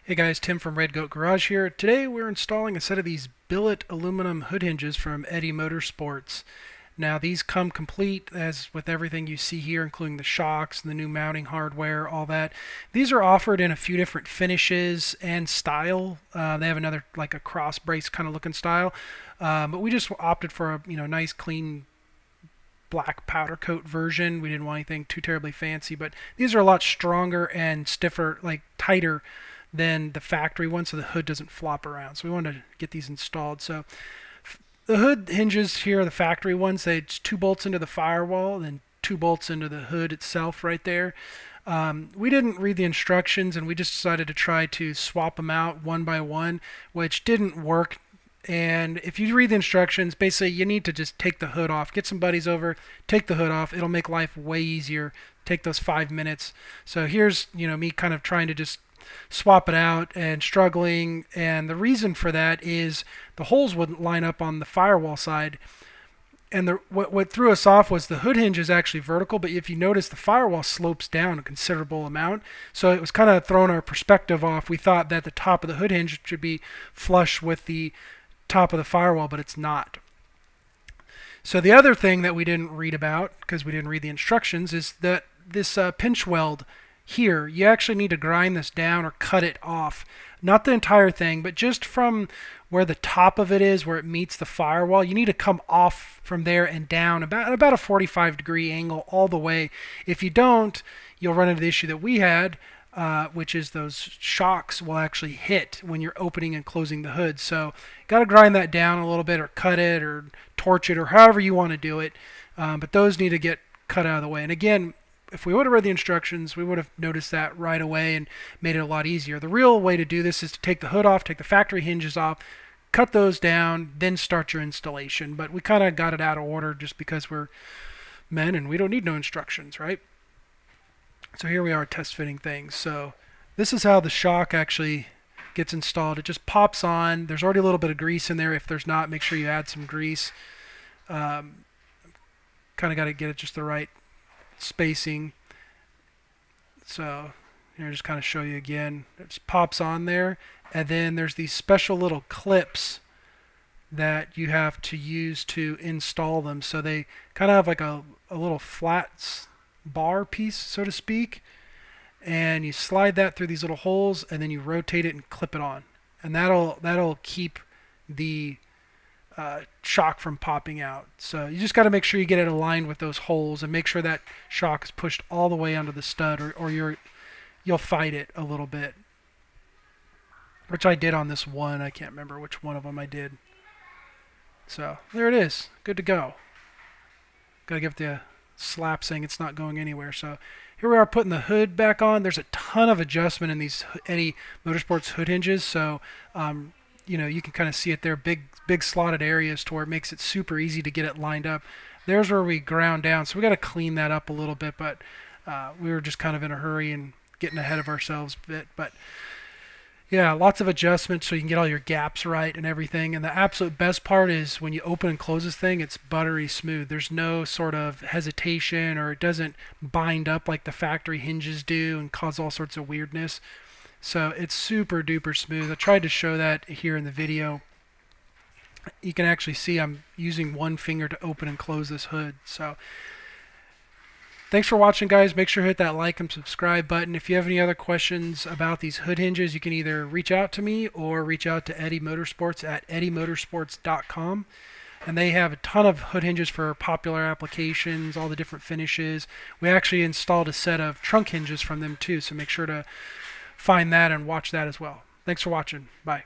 Hey guys, Tim from Red Goat Garage here. Today we're installing a set of these billet aluminum hood hinges from Eddie Motorsports. Now these come complete as with everything you see here, including the shocks and the new mounting hardware, all that. These are offered in a few different finishes and style. They have another like a cross brace kind of looking style, but we just opted for a nice clean black powder coat version. We didn't want anything too terribly fancy, but these are a lot stronger and stiffer, like tighter than the factory one, so the hood doesn't flop around. So we wanted to get these installed. So the hood hinges here are the factory ones. It's 2 bolts into the firewall, then 2 bolts into the hood itself right there. We didn't read the instructions, and we just decided to try to swap them out one by one, which didn't work. And if you read the instructions, basically you need to just take the hood off. Get some buddies over, take the hood off. It'll make life way easier. Take those 5 minutes. So here's me kind of trying to just swap it out and struggling, and the reason for that is the holes wouldn't line up on the firewall side, and what threw us off was the hood hinge is actually vertical, but if you notice the firewall slopes down a considerable amount, so it was kind of throwing our perspective off. We thought that the top of the hood hinge should be flush with the top of the firewall, but it's not. So the other thing that we didn't read about, because we didn't read the instructions, is that this pinch weld here, you actually need to grind this down or cut it off. Not the entire thing, but just from where the top of it is, where it meets the firewall, you need to come off from there and down about a 45-degree angle all the way. If you don't, you'll run into the issue that we had, which is those shocks will actually hit when you're opening and closing the hood. So got to grind that down a little bit, or cut it, or torch it, or however you want to do it. But those need to get cut out of the way. And again, if we would have read the instructions, we would have noticed that right away and made it a lot easier. The real way to do this is to take the hood off, take the factory hinges off, cut those down, then start your installation. But we kind of got it out of order just because we're men and we don't need no instructions, right? So here we are test fitting things. So this is how the shock actually gets installed. It just pops on. There's already a little bit of grease in there. If there's not, make sure you add some grease. Kind of got to get it just the right spacing. So here, just kind of show you again. It just pops on there, and then there's these special little clips that you have to use to install them. So they kind of have like a little flat bar piece, so to speak, and you slide that through these little holes, and then you rotate it and clip it on, and that'll keep the shock from popping out. So you just got to make sure you get it aligned with those holes, and make sure that shock is pushed all the way onto the stud, or you'll fight it a little bit, which I did on this one. I can't remember which one of them I did. So there it is, good to go. Gotta give the slap saying it's not going anywhere. So here we are putting the hood back on. There's a ton of adjustment in these Eddie Motorsports hood hinges, so you can kind of see it there, big slotted areas to where it makes it super easy to get it lined up. There's where we ground down, so we got to clean that up a little bit, but we were just kind of in a hurry and getting ahead of ourselves a bit. But yeah, lots of adjustments so you can get all your gaps right and everything. And the absolute best part is when you open and close this thing, it's buttery smooth. There's no sort of hesitation, or it doesn't bind up like the factory hinges do and cause all sorts of weirdness. So it's super duper smooth. I tried to show that here in the video. You can actually see I'm using one finger to open and close this hood. So thanks for watching, guys. Make sure to hit that like and subscribe button. If you have any other questions about these hood hinges, you can either reach out to me or reach out to Eddie Motorsports at eddiemotorsports.com. And they have a ton of hood hinges for popular applications, all the different finishes. We actually installed a set of trunk hinges from them too, so make sure to find that and watch that as well. Thanks for watching. Bye.